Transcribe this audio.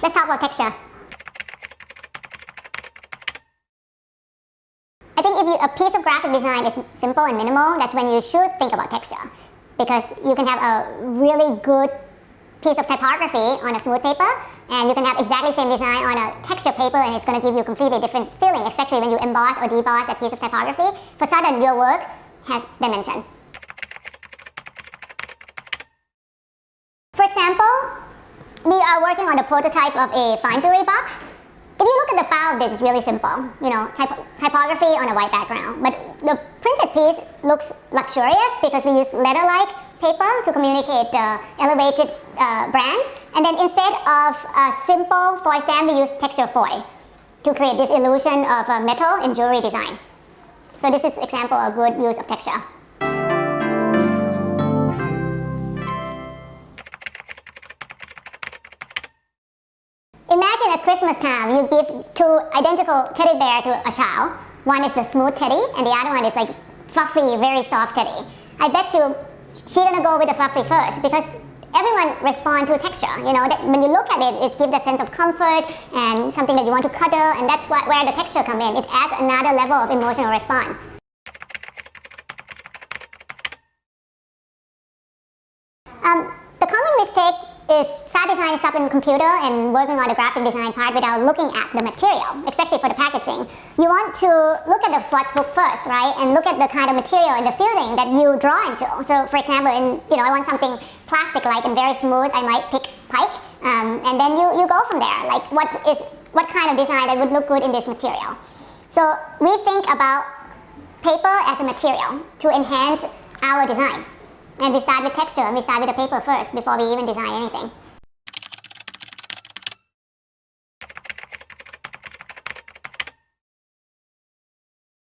let's talk about texture. I think if a piece of graphic design is simple and minimal, that's when you should think about texture. Because you can have a really good piece of typography on a smooth paper, and you can have exactly the same design on a texture paper, and it's going to give you a completely different feeling, especially when you emboss or deboss that piece of typography. For sudden, your work has dimension. For example, we are working on the prototype of a fine jewelry box. If you look at the file of this, it's really simple, typography on a white background. But the printed piece looks luxurious because we use leather-like paper to communicate the elevated brand. And then instead of a simple foil stamp, we use texture foil to create this illusion of metal in jewelry design. So this is an example of good use of texture. Imagine at Christmas time, you give two identical teddy bears to a child. One is the smooth teddy, and the other one is like fluffy, very soft teddy. I bet you she's gonna go with the fluffy first because everyone responds to texture. That when you look at it, it gives that sense of comfort and something that you want to cuddle, and that's where the texture comes in. It adds another level of emotional response. The common mistake is start designing stuff in the computer and working on the graphic design part without looking at the material, especially for the packaging. You want to look at the swatch book first, right? And look at the kind of material and the feeling that you draw into. So for example, I want something plastic-like and very smooth, I might pick pike. And then you go from there. Like what kind of design that would look good in this material? So we think about paper as a material to enhance our design. And we start with texture, and we start with the paper first before we even design anything.